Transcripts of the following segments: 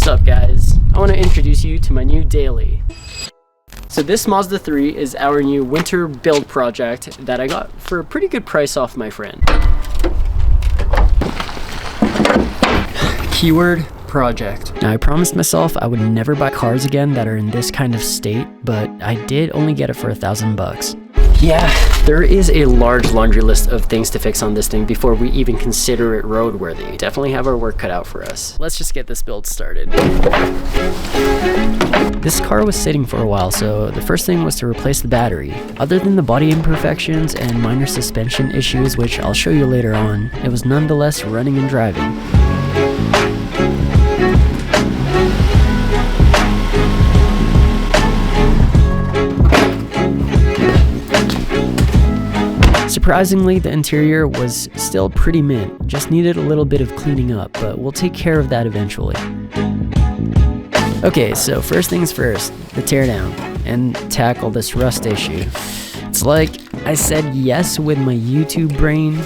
What's up guys? I want to introduce you to my new daily. So this Mazda 3 is our new winter build project that I got for a pretty good price off my friend. Keyword project. Now I promised myself I would never buy cars again that are in this kind of state, but I did only get it for $1,000. Yeah, there is a large laundry list of things to fix on this thing before we even consider it roadworthy. Definitely have our work cut out for us. Let's just get this build started. This car was sitting for a while, so the first thing was to replace the battery. Other than the body imperfections and minor suspension issues, which I'll show you later on, it was nonetheless running and driving. Surprisingly, the interior was still pretty mint, just needed a little bit of cleaning up, but we'll take care of that eventually. Okay, so first things first, the teardown, and tackle this rust issue. It's like I said yes with my YouTube brain,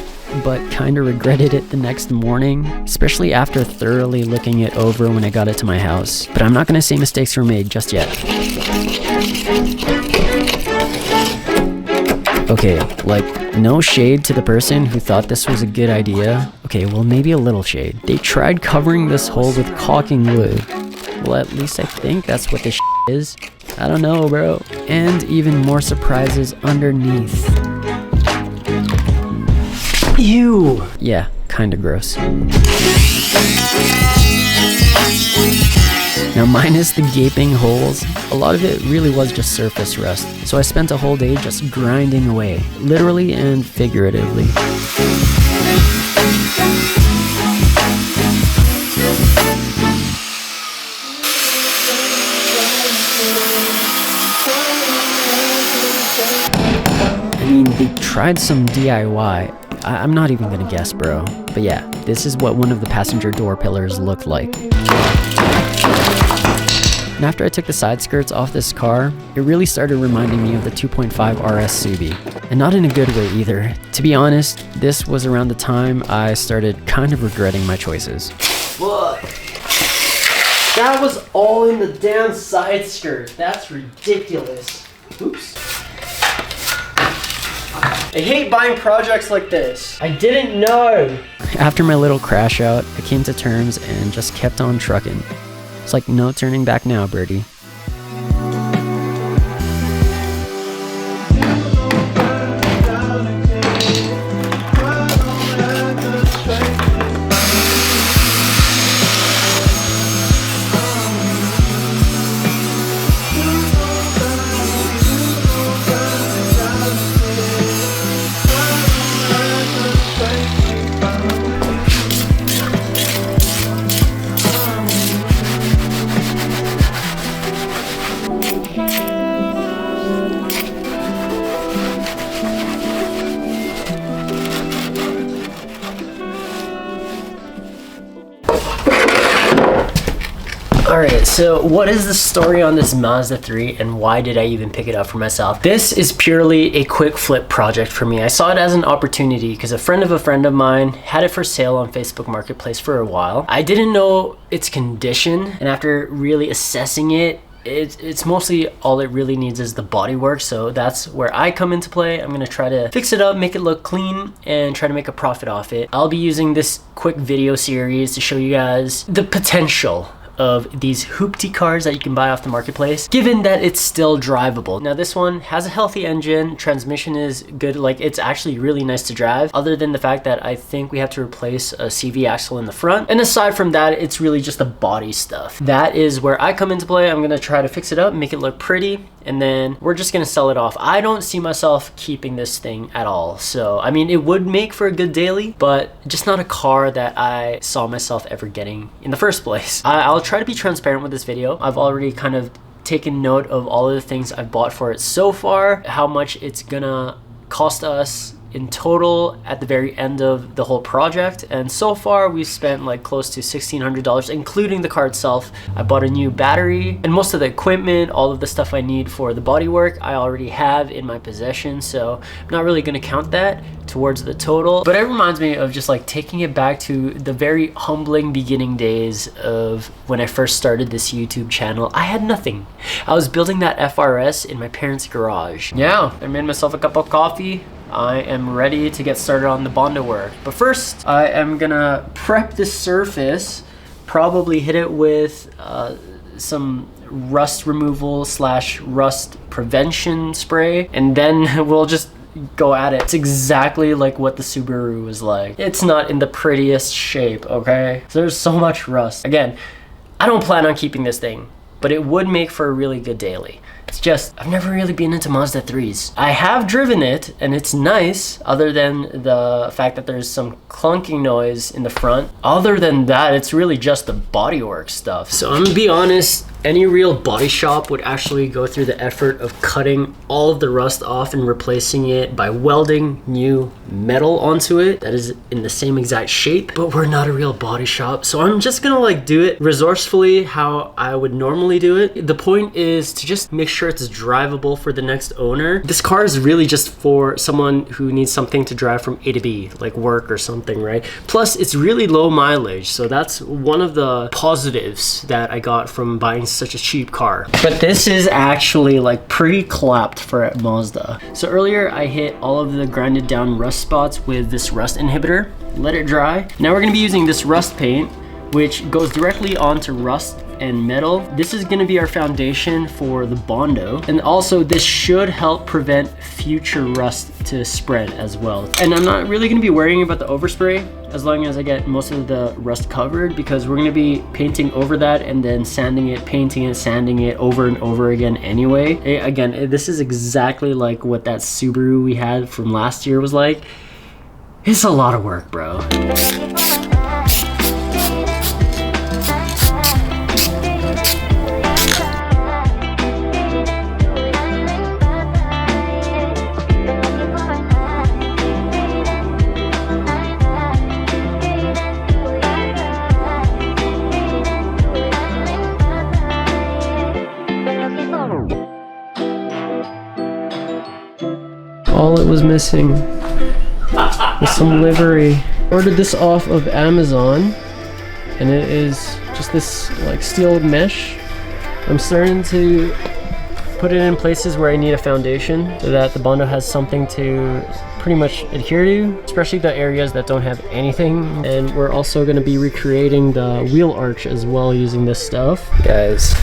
but kinda regretted it the next morning, especially after thoroughly looking it over when I got it to my house. But I'm not gonna say mistakes were made just yet. Okay, like, no shade to the person who thought this was a good idea. Okay, well, maybe a little shade. They tried covering this hole with caulking wood. Well, at least I think that's what this is. I don't know, bro. And even more surprises underneath. Ew! Yeah, kinda gross. Now, minus the gaping holes, a lot of it really was just surface rust, so I spent a whole day just grinding away, literally and figuratively. I mean, they tried some DIY. I'm not even gonna guess, bro. But yeah, this is what one of the passenger door pillars looked like. And after I took the side skirts off this car, it really started reminding me of the 2.5 RS Subi. And not in a good way either. To be honest, this was around the time I started kind of regretting my choices. Fuck. That was all in the damn side skirt. That's ridiculous. Oops. I hate buying projects like this. I didn't know. After my little crash out, I came to terms and just kept on trucking. It's like no turning back now, birdie. Alright, so what is the story on this Mazda 3 and why did I even pick it up for myself? This is purely a quick flip project for me. I saw it as an opportunity because a friend of mine had it for sale on Facebook Marketplace for a while. I didn't know its condition, and after really assessing it, it's mostly all it really needs is the bodywork, so that's where I come into play. I'm gonna try to fix it up, make it look clean, and try to make a profit off it. I'll be using this quick video series to show you guys the potential of these hoopty cars that you can buy off the marketplace, given that it's still drivable. Now this one has a healthy engine, transmission is good, like it's actually really nice to drive, other than the fact that I think we have to replace a CV axle in the front. And aside from that, it's really just the body stuff. That is where I come into play. I'm gonna try to fix it up, make it look pretty, and then we're just gonna sell it off. I don't see myself keeping this thing at all. So, I mean, it would make for a good daily, but just not a car that I saw myself ever getting in the first place. I'll try to be transparent with this video. I've already kind of taken note of all of the things I've bought for it so far, how much it's gonna cost us in total at the very end of the whole project, and so far we've spent like close to $1,600 including the car itself. I bought a new battery, and most of the equipment, all of the stuff I need for the bodywork I already have in my possession, so I'm not really going to count that towards the total. But it reminds me of just like taking it back to the very humbling beginning days of when I first started this YouTube channel. I had nothing. I was building that FRS in my parents' garage. Yeah, I made myself a cup of coffee. I am ready to get started on the Bondo work. But first, I am gonna prep the surface, probably hit it with some rust removal / rust prevention spray, and then we'll just go at it. It's exactly like what the Subaru was like. It's not in the prettiest shape, okay? There's so much rust. Again, I don't plan on keeping this thing, but it would make for a really good daily. It's just, I've never really been into Mazda 3s. I have driven it, and it's nice, other than the fact that there's some clunking noise in the front. Other than that, it's really just the bodywork stuff. So I'm gonna be honest, any real body shop would actually go through the effort of cutting all of the rust off and replacing it by welding new metal onto it that is in the same exact shape. But we're not a real body shop, so I'm just gonna like do it resourcefully how I would normally do it. The point is to just make sure it's drivable for the next owner. This car is really just for someone who needs something to drive from A to B, like work or something, right? Plus, it's really low mileage, so that's one of the positives that I got from buying such a cheap car. But this is actually like pretty clapped for Mazda. So earlier I hit all of the grinded down rust spots with this rust inhibitor, let it dry. Now we're gonna be using this rust paint, which goes directly onto rust and metal. This is going to be our foundation for the Bondo, and also this should help prevent future rust to spread as well. And I'm not really going to be worrying about the overspray as long as I get most of the rust covered, because we're going to be painting over that and then sanding it, painting it, sanding it over and over again anyway. Again, this is exactly like what that Subaru we had from last year was like. It's a lot of work, bro. All it was missing was some livery. Ordered this off of Amazon, and it is just this like steel mesh. I'm starting to put it in places where I need a foundation so that the Bondo has something to pretty much adhere to, especially the areas that don't have anything. And we're also going to be recreating the wheel arch as well using this stuff. Guys,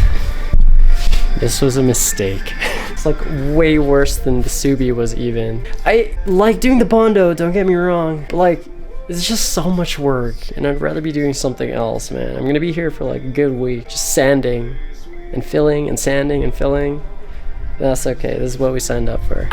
this was a mistake. It's like way worse than the Subi was even. I like doing the Bondo, don't get me wrong, but like it's just so much work and I'd rather be doing something else, man. I'm gonna be here for like a good week just sanding and filling and sanding and filling. That's okay, this is what we signed up for.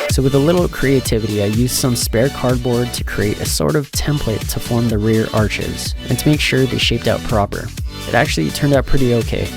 So with a little creativity, I used some spare cardboard to create a sort of template to form the rear arches and to make sure they shaped out proper. It actually turned out pretty okay.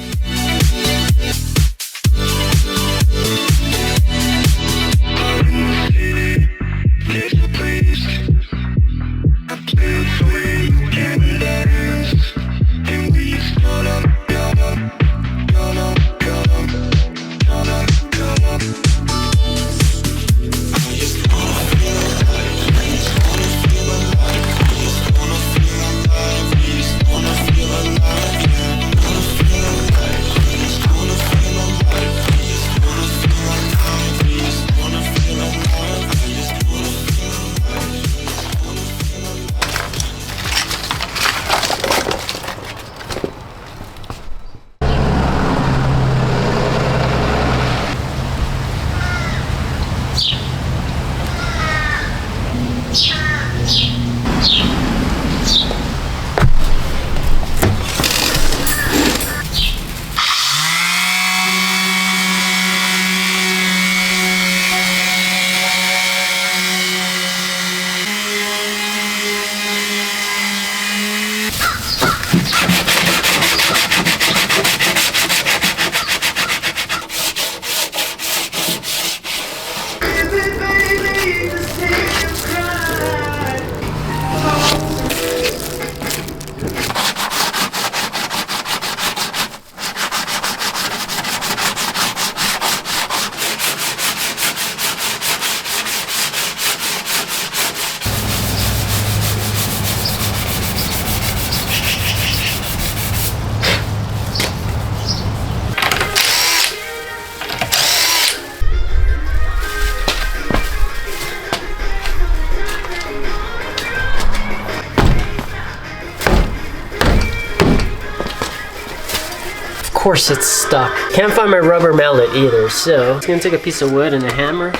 course it's stuck. Can't find my rubber mallet either, so I'm gonna take a piece of wood and a hammer.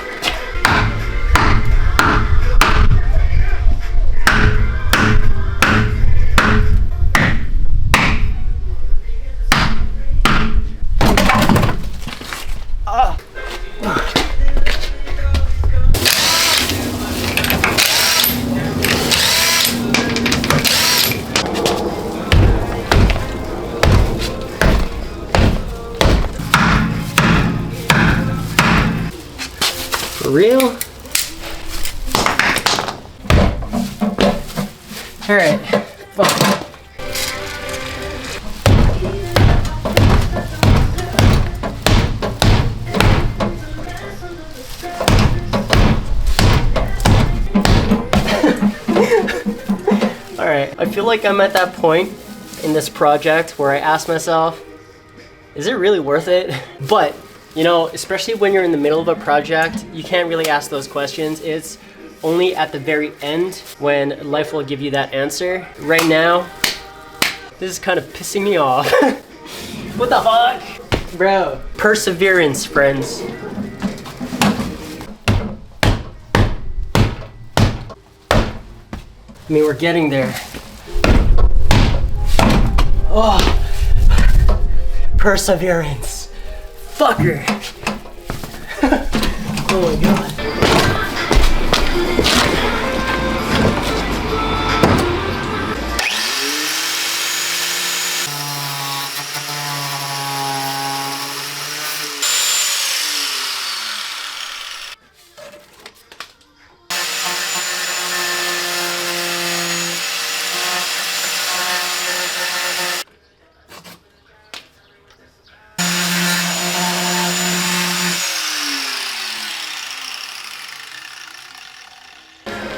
For real? Alright, fuck. Alright, I feel like I'm at that point in this project where I ask myself, is it really worth it? But you know, especially when you're in the middle of a project, you can't really ask those questions. It's only at the very end when life will give you that answer. Right now, this is kind of pissing me off. What the fuck? Bro, perseverance, friends. I mean, we're getting there. Oh, perseverance. Fucker. Oh my god.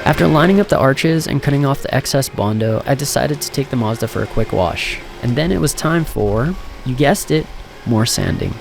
After lining up the arches and cutting off the excess Bondo, I decided to take the Mazda for a quick wash. And then it was time for, you guessed it, more sanding.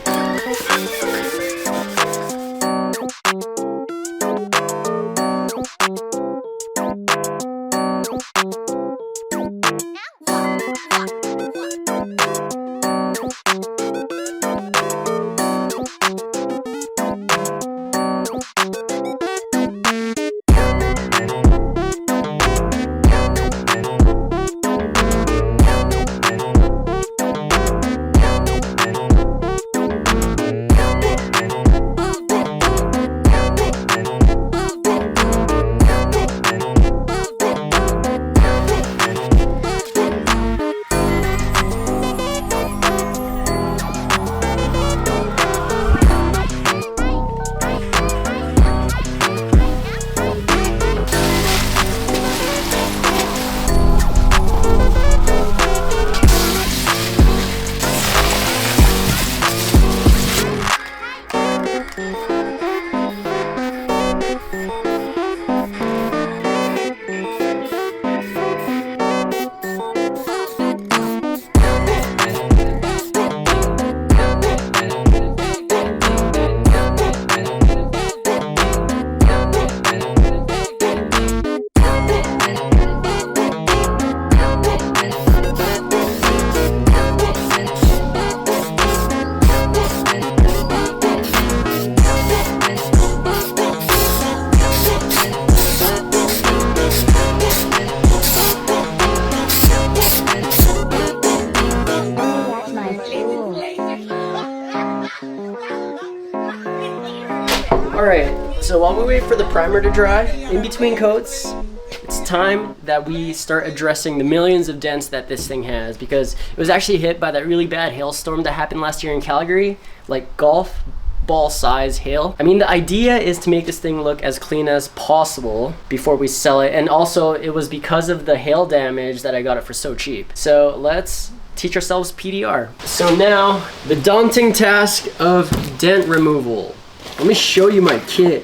Alright, so while we wait for the primer to dry, in between coats, it's time that we start addressing the millions of dents that this thing has, because it was actually hit by that really bad hailstorm that happened last year in Calgary, like golf ball size hail. I mean, the idea is to make this thing look as clean as possible before we sell it, and also it was because of the hail damage that I got it for so cheap. So let's teach ourselves PDR. So now, the daunting task of dent removal. Let me show you my kit.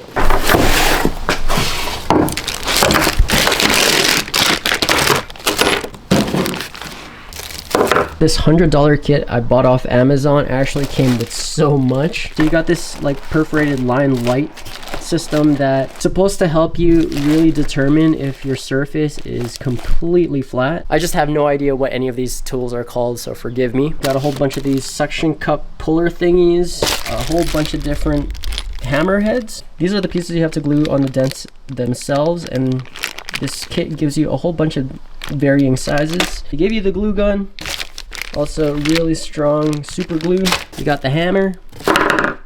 This $100 kit I bought off Amazon actually came with so much. So you got this like perforated line light system that's supposed to help you really determine if your surface is completely flat. I just have no idea what any of these tools are called, so forgive me. Got a whole bunch of these suction cup puller thingies, a whole bunch of different hammer heads. These are the pieces you have to glue on the dents themselves, and this kit gives you a whole bunch of varying sizes. They give you the glue gun, also really strong super glue. You got the hammer,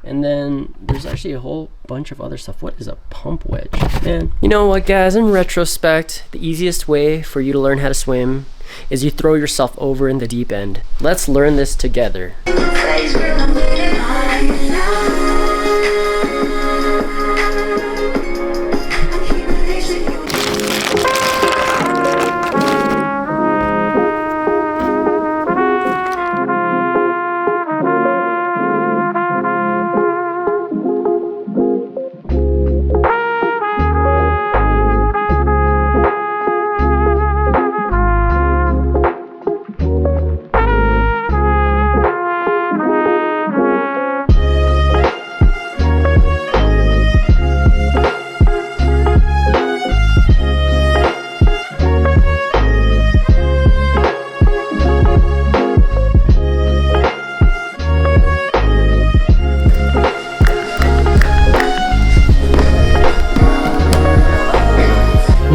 and then there's actually a whole bunch of other stuff. What is a pump wedge? Man, you know what, guys, in retrospect, the easiest way for you to learn how to swim is you throw yourself over in the deep end. Let's learn this together.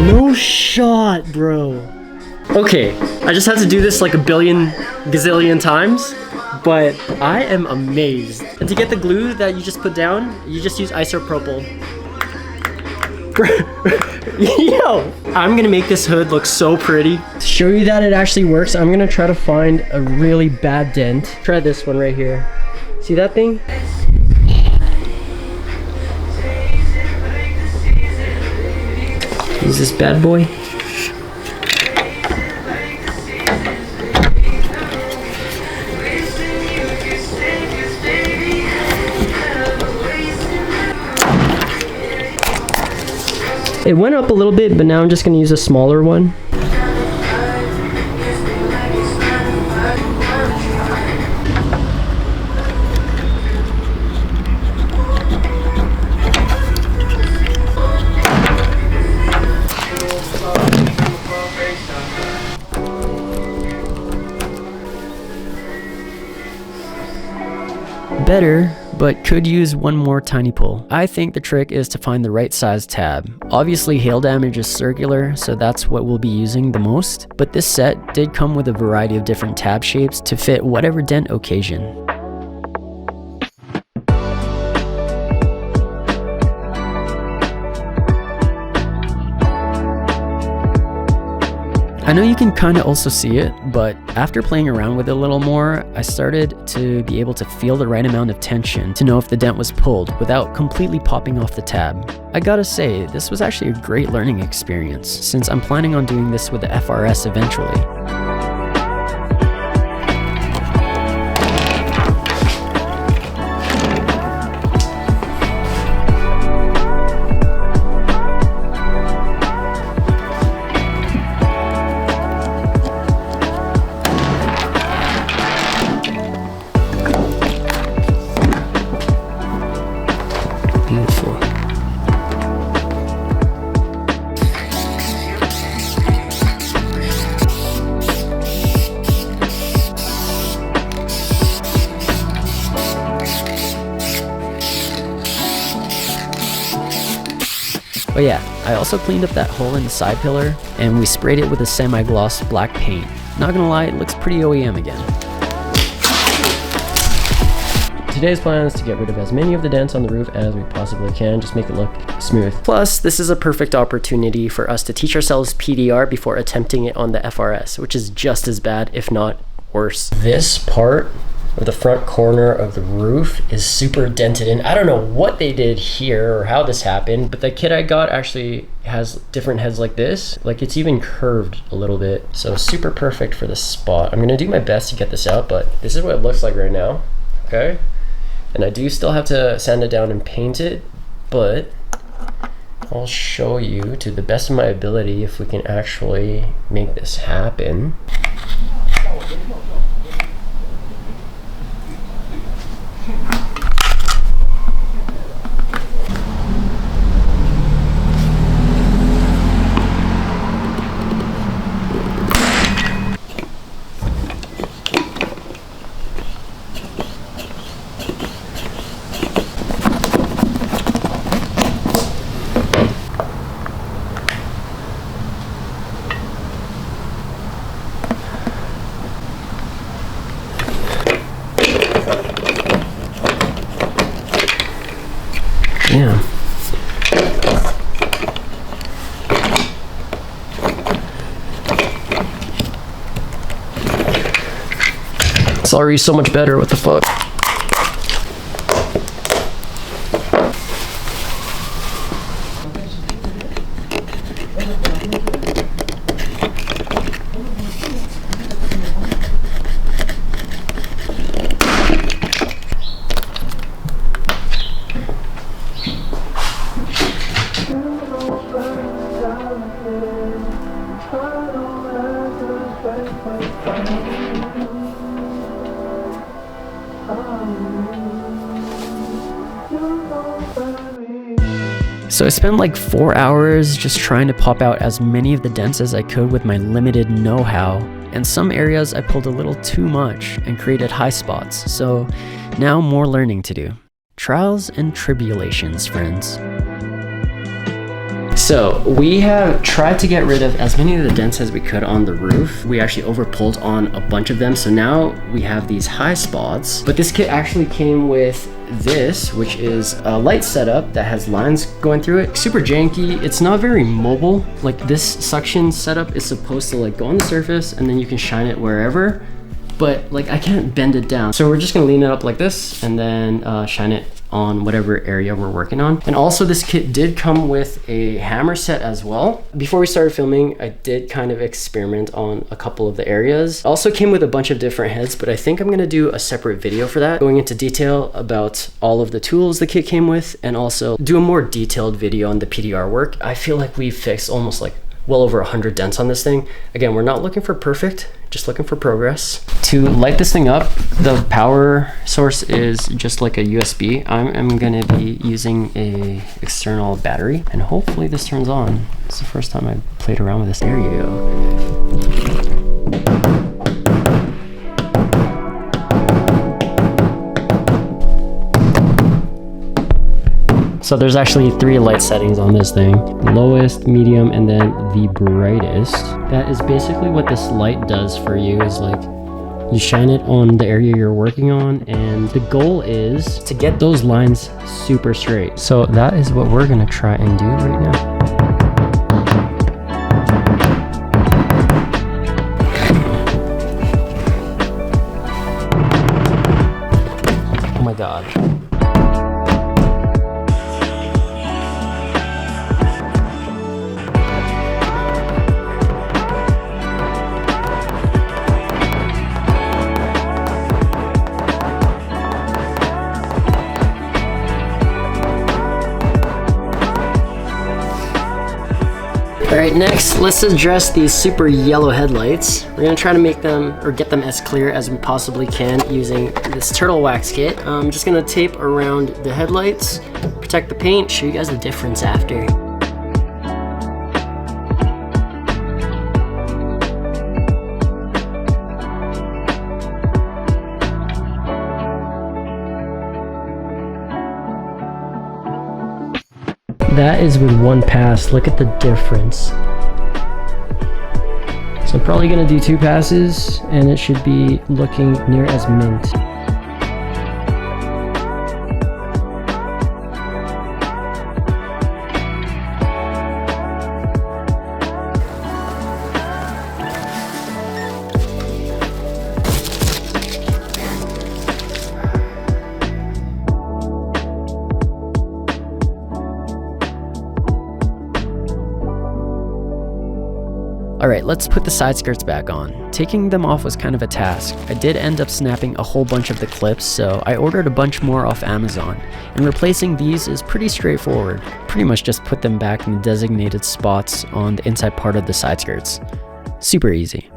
No shot, bro. Okay, I just had to do this like a billion gazillion times, but I am amazed. And to get the glue that you just put down, you just use isopropyl. Yo, I'm gonna make this hood look so pretty. To show you that it actually works, I'm gonna try to find a really bad dent. Try this one right here. See that thing? Use this bad boy. It went up a little bit, but now I'm just going to use a smaller one. Better, but could use one more tiny pull. I think the trick is to find the right size tab. Obviously hail damage is circular, so that's what we'll be using the most, but this set did come with a variety of different tab shapes to fit whatever dent occasion. I know you can kind of also see it, but after playing around with it a little more, I started to be able to feel the right amount of tension to know if the dent was pulled without completely popping off the tab. I gotta say, this was actually a great learning experience, since I'm planning on doing this with the FRS eventually. Beautiful. Oh yeah, I also cleaned up that hole in the side pillar, and we sprayed it with a semi-gloss black paint. Not gonna lie, it looks pretty OEM again. Today's plan is to get rid of as many of the dents on the roof as we possibly can, just make it look smooth. Plus, this is a perfect opportunity for us to teach ourselves PDR before attempting it on the FRS, which is just as bad, if not worse. This part of the front corner of the roof is super dented in. I don't know what they did here or how this happened, but the kit I got actually has different heads like this. Like, it's even curved a little bit. So super perfect for this spot. I'm gonna do my best to get this out, but this is what it looks like right now, okay? And I do still have to sand it down and paint it, but I'll show you to the best of my ability if we can actually make this happen. It's already so much better, what the fuck? So I spent like 4 hours just trying to pop out as many of the dents as I could with my limited know-how. And some areas I pulled a little too much and created high spots. So now more learning to do. Trials and tribulations, friends. So we have tried to get rid of as many of the dents as we could on the roof. We actually overpulled on a bunch of them. So now we have these high spots, but this kit actually came with this, which is a light setup that has lines going through it. Super janky. It's not very mobile. Like this suction setup is supposed to like go on the surface and then you can shine it wherever, but like I can't bend it down. So we're just gonna lean it up like this and then shine it on whatever area we're working on. And also this kit did come with a hammer set as well. Before we started filming, I did kind of experiment on a couple of the areas. Also came with a bunch of different heads, but I think I'm gonna do a separate video for that, going into detail about all of the tools the kit came with, and also do a more detailed video on the PDR work. I feel like we fixed almost like well over 100 dents on this thing. Again, we're not looking for perfect, just looking for progress. To light this thing up, the power source is just like a USB. I'm gonna be using a external battery, and hopefully this turns on. It's the first time I've played around with this. There you go. So there's actually 3 light settings on this thing. Lowest, medium, and then the brightest. That is basically what this light does for you, is like you shine it on the area you're working on, and the goal is to get those lines super straight. So that is what we're gonna try and do right now. Oh my God. Alright, next, let's address these super yellow headlights. We're gonna try to make them, or get them as clear as we possibly can using this turtle wax kit. I'm just gonna tape around the headlights, protect the paint, show you guys the difference after. That is with one pass. Look at the difference. So I'm probably gonna do 2 passes and it should be looking near as mint. Alright, let's put the side skirts back on. Taking them off was kind of a task. I did end up snapping a whole bunch of the clips, so I ordered a bunch more off Amazon. And replacing these is pretty straightforward. Pretty much just put them back in the designated spots on the inside part of the side skirts. Super easy.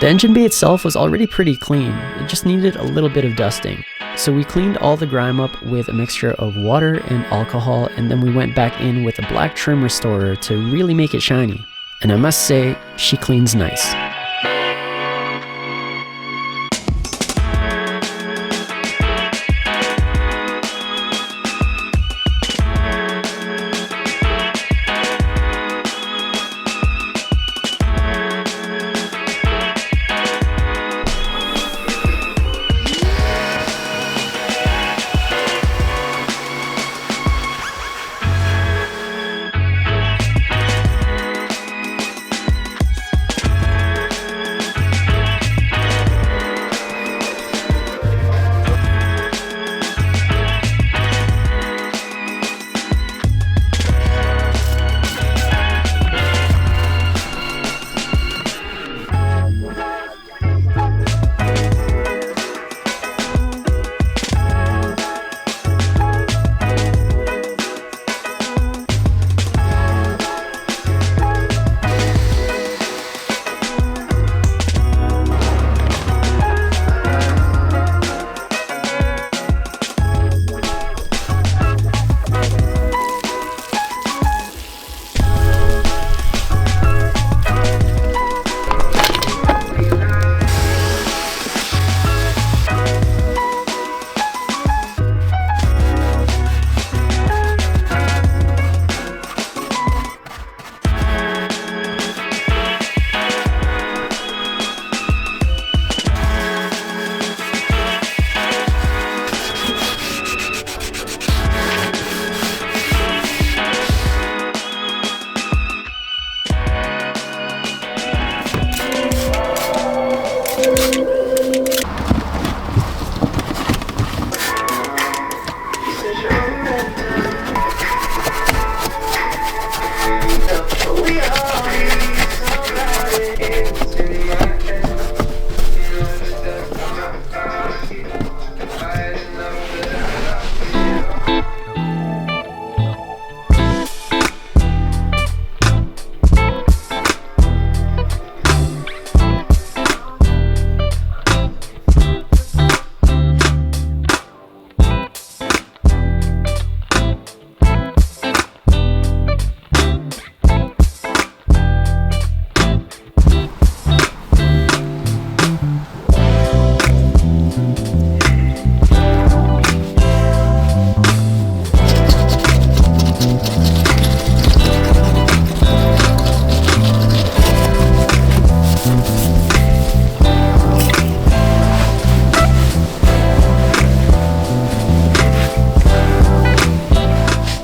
The engine bay itself was already pretty clean, it just needed a little bit of dusting. So we cleaned all the grime up with a mixture of water and alcohol, and then we went back in with a black trim restorer to really make it shiny. and I must say, she cleans nice.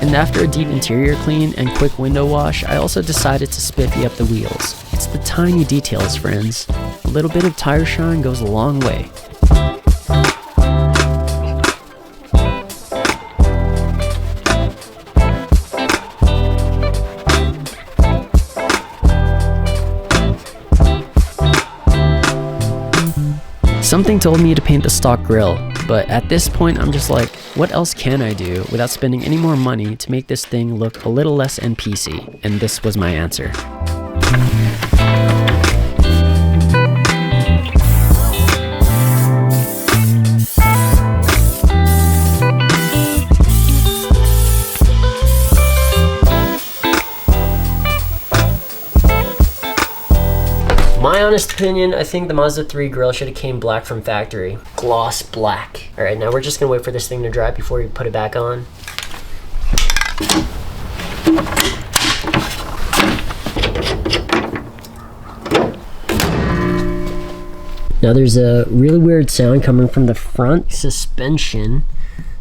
And after a deep interior clean and quick window wash, I also decided to spiffy up the wheels. It's the tiny details, friends. A little bit of tire shine goes a long way. Something told me to paint the stock grille, but at this point I'm just like, what else can I do without spending any more money to make this thing look a little less NPC? And this was my answer. My honest opinion, I think the Mazda 3 grille should have came black from factory. Gloss black. All right, now we're just gonna wait for this thing to dry before we put it back on. Now there's a really weird sound coming from the front suspension.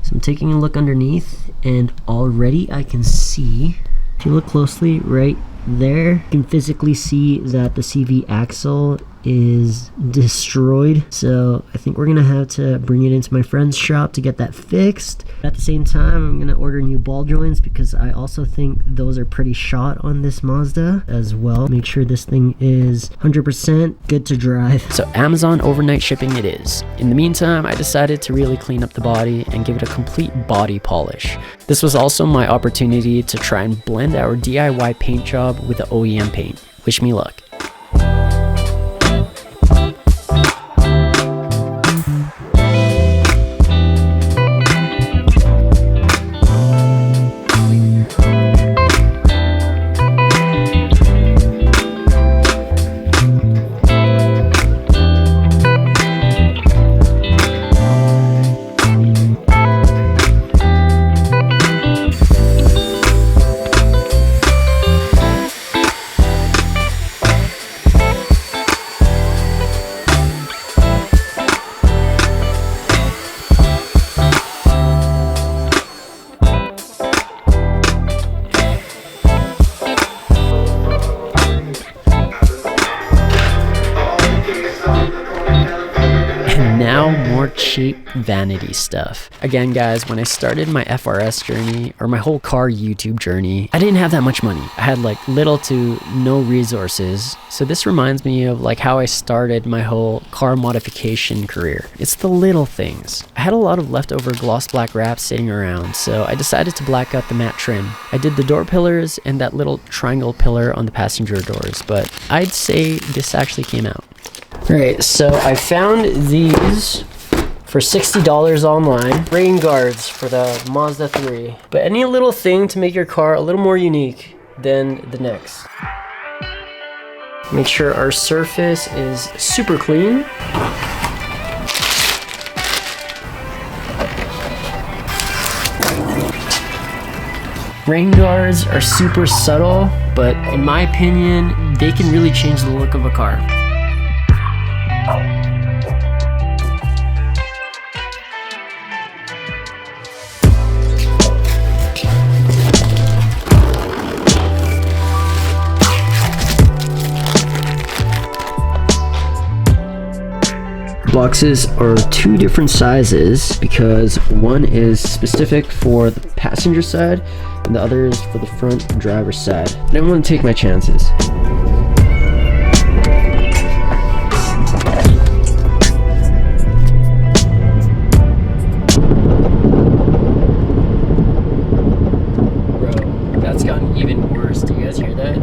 So I'm taking a look underneath and already I can see, if you look closely right there, you can physically see that the CV axle is destroyed. So I think we're gonna have to bring it into my friend's shop to get that fixed. At the same time, I'm gonna order new ball joints because I also think those are pretty shot on this Mazda as well. Make sure this thing is 100% good to drive. So Amazon overnight shipping it is. In the meantime, I decided to really clean up the body and give it a complete body polish. This was also my opportunity to try and blend our DIY paint job with the OEM paint. Wish me luck. cheap vanity stuff. Again, guys, when I started my FRS journey, or my whole car YouTube journey, I didn't have that much money. I had like little to no resources. So this reminds me of like how I started my whole car modification career. It's the little things. I had a lot of leftover gloss black wrap sitting around, so I decided to black out the matte trim. I did the door pillars and that little triangle pillar on the passenger doors, but I'd say this actually came out. Alright, so I found these for $60 online. Rain guards for the Mazda 3. But any little thing to make your car a little more unique than the next. Make sure our surface is super clean. Rain guards are super subtle, but in my opinion, they can really change the look of a car. Boxes are two different sizes because one is specific for the passenger side and the other is for the front driver's side. I didn't want to take my chances. Bro, that's gotten even worse. Do you guys hear that?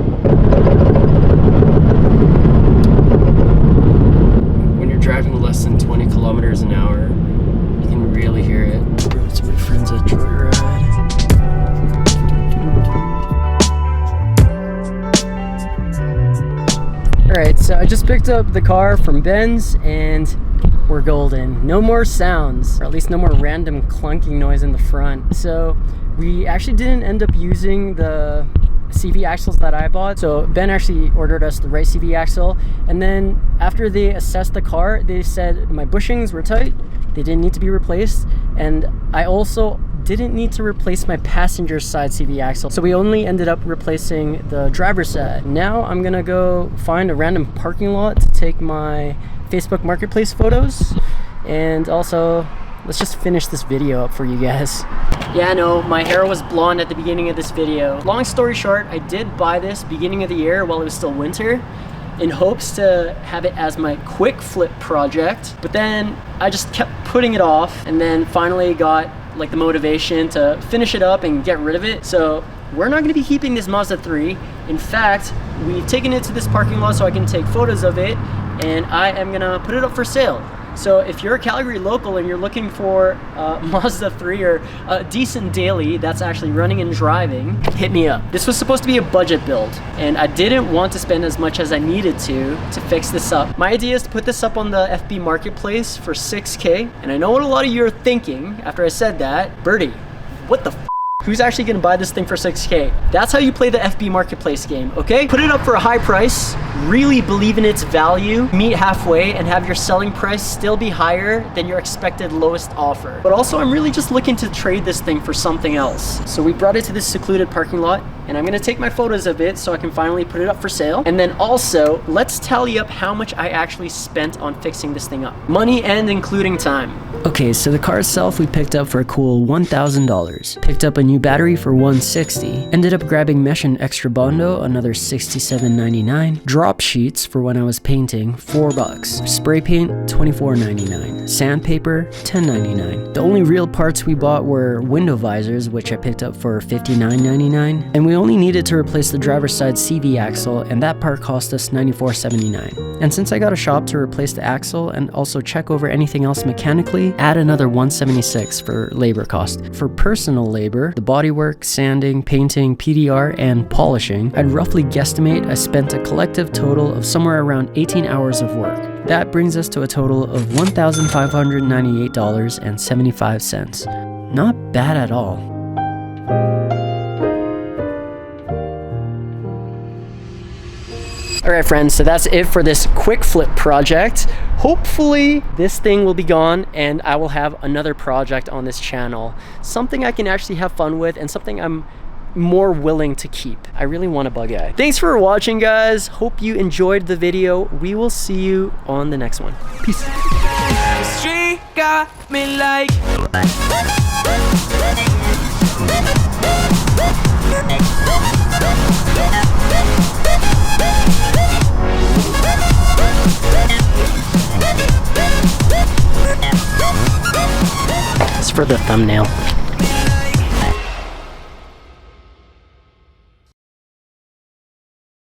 Driving less than 20 kilometers an hour, you can really hear it. Brought to my friends at Joyride. Alright, so I just picked up the car from Ben's and we're golden. No more sounds, or at least no more random clunking noise in the front. So we actually didn't end up using the CV axles that I bought. So Ben actually ordered us the right CV axle, and then after they assessed the car, they said my bushings were tight, they didn't need to be replaced, and I also didn't need to replace my passenger side CV axle. So we only ended up replacing the driver's side. Now I'm gonna go find a random parking lot to take my Facebook Marketplace photos, and also let's just finish this video up for you guys. Yeah, I know, my hair was blonde at the beginning of this video. Long story short, I did buy this beginning of the year while it was still winter in hopes to have it as my quick flip project, but then I just kept putting it off and then finally got like the motivation to finish it up and get rid of it. So we're not gonna be keeping this Mazda 3. In fact, we've taken it to this parking lot so I can take photos of it, and I am gonna put it up for sale. So if you're a Calgary local and you're looking for a Mazda 3 or a decent daily that's actually running and driving, hit me up. This was supposed to be a budget build, and I didn't want to spend as much as I needed to fix this up. My idea is to put this up on the FB Marketplace for $6K, and I know what a lot of you are thinking after I said that. Birdie, what the f? Who's actually gonna buy this thing for $6K? That's how you play the FB Marketplace game, okay? Put it up for a high price, really believe in its value, meet halfway, and have your selling price still be higher than your expected lowest offer. But also, I'm really just looking to trade this thing for something else. So we brought it to this secluded parking lot, and I'm gonna take my photos of it so I can finally put it up for sale. And then also, let's tally up how much I actually spent on fixing this thing up. Money and including time. Okay, so the car itself we picked up for a cool $1,000. Picked up a new battery for $160. Ended up grabbing mesh and extra Bondo, another $67.99. Drop sheets for when I was painting, $4. Spray paint, $24.99. Sandpaper, $10.99. The only real parts we bought were window visors, which I picked up for $59.99. And we only needed to replace the driver's side CV axle, and that part cost us $94.79. And since I got a shop to replace the axle and also check over anything else mechanically, add another $176 for labor cost. For personal labor, the bodywork, sanding, painting, PDR, and polishing, I'd roughly guesstimate I spent a collective total of somewhere around 18 hours of work. That brings us to a total of $1,598.75. Not bad at all. Alright friends, so that's it for this quick flip project. Hopefully this thing will be gone and I will have another project on this channel. Something I can actually have fun with and something I'm more willing to keep. I really want a bug eye. Thanks for watching, guys. Hope you enjoyed the video. We will see you on the next one. Peace. got me like. It's for the thumbnail.